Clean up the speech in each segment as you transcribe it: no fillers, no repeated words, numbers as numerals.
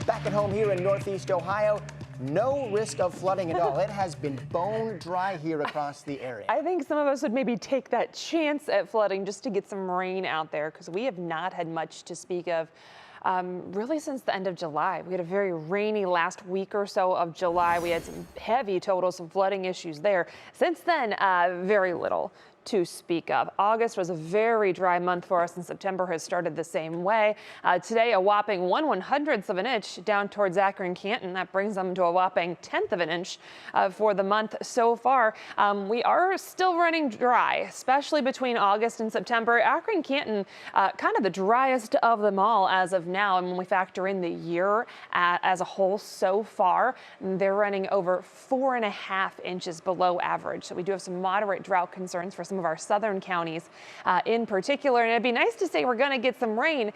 Back at home here in Northeast Ohio, no risk of flooding at all. It has been bone dry here across the area. I think some of us would maybe take that chance at flooding just to get some rain out there, because we have not had much to speak of really since the end of July. We had a very rainy last week or so of July. We had some heavy totals, some flooding issues there. Since then, very little to speak of. August was a very dry month for us, and September has started the same way. Today, a whopping 1/100th of an inch down towards Akron, Canton. That brings them to a whopping 1/10 of an inch for the month so far. We are still running dry, especially between August and September. Akron, Canton, kind of the driest of them all as of now. And when we factor in the year as a whole so far, they're running over 4.5 inches below average. So we do have some moderate drought concerns for some of our southern counties in particular. And it'd be nice to say we're going to get some rain.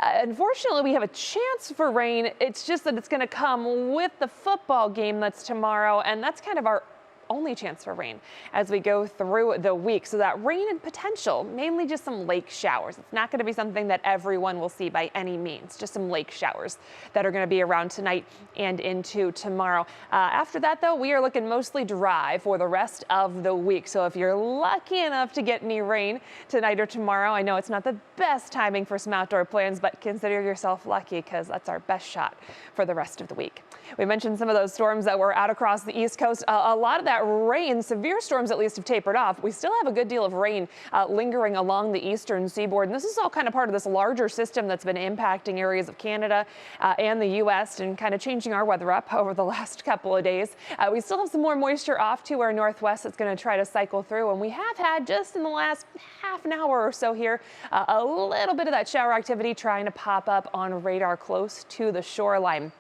Unfortunately, we have a chance for rain. It's just that it's going to come with the football game that's tomorrow, and that's kind of our only chance for rain as we go through the week. So that rain and potential, mainly just some lake showers. It's not going to be something that everyone will see by any means, just some lake showers that are going to be around tonight and into tomorrow. After that, though, we are looking mostly dry for the rest of the week. So if you're lucky enough to get any rain tonight or tomorrow, I know it's not the best timing for some outdoor plans, but consider yourself lucky, because that's our best shot for the rest of the week. We mentioned some of those storms that were out across the East Coast. A lot of that rain, severe storms at least, have tapered off. We still have a good deal of rain lingering along the eastern seaboard. And this is all kind of part of this larger system that's been impacting areas of Canada and the U.S. and kind of changing our weather up over the last couple of days. We still have some more moisture off to our northwest that's going to try to cycle through. And we have had just in the last half an hour or so here a little bit of that shower activity trying to pop up on radar close to the shoreline.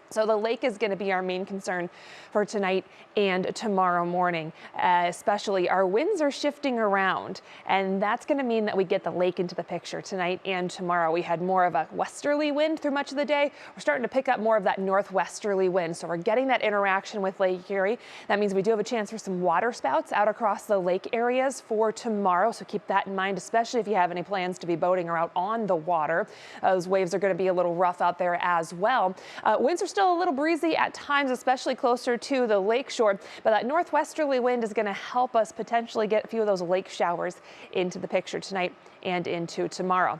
So the lake is going to be our main concern for tonight and tomorrow morning. Especially our winds are shifting around, and that's going to mean that we get the lake into the picture tonight and tomorrow. We had more of a westerly wind through much of the day. We're starting to pick up more of that northwesterly wind, so we're getting that interaction with Lake Erie. That means we do have a chance for some waterspouts out across the lake areas for tomorrow, so keep that in mind, especially if you have any plans to be boating or out on the water. Those waves are going to be a little rough out there as well. Winds are still a little breezy at times, especially closer to the lake shore, but that northwesterly wind is going to help us potentially get a few of those lake showers into the picture tonight and into tomorrow.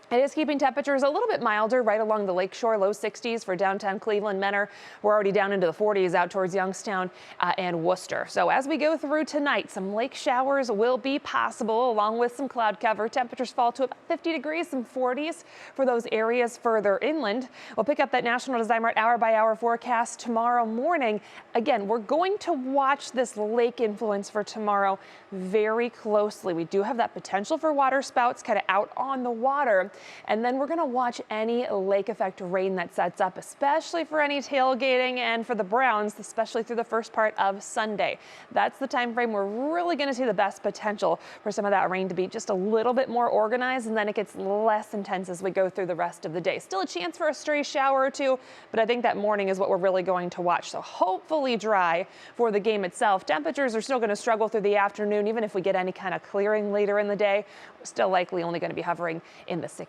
It is keeping temperatures a little bit milder right along the lake shore, low 60s for downtown Cleveland, Mentor. We're already down into the 40s out towards Youngstown and Worcester. So as we go through tonight, some lake showers will be possible along with some cloud cover. Temperatures fall to about 50 degrees, some 40s for those areas further inland. We'll pick up that National Design Mart hour-by-hour forecast tomorrow morning. Again, we're going to watch this lake influence for tomorrow very closely. We do have that potential for waterspouts kind of out on the water. And then we're going to watch any lake effect rain that sets up, especially for any tailgating and for the Browns, especially through the first part of Sunday. That's the time frame we're really going to see the best potential for some of that rain to be just a little bit more organized, and then it gets less intense as we go through the rest of the day. Still a chance for a stray shower or two, but I think that morning is what we're really going to watch. So hopefully dry for the game itself. Temperatures are still going to struggle through the afternoon. Even if we get any kind of clearing later in the day, we're still likely only going to be hovering in the 60s.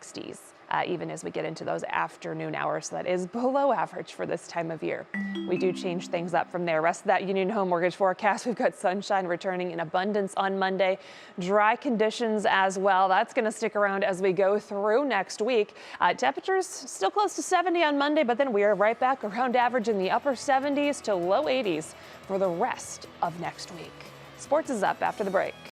Even as we get into those afternoon hours. So that is below average for this time of year. We do change things up from there. Rest of that Union Home Mortgage forecast, we've got sunshine returning in abundance on Monday. Dry conditions as well. That's going to stick around as we go through next week. Temperatures still close to 70 on Monday, but then we are right back around average in the upper 70s to low 80s for the rest of next week. Sports is up after the break.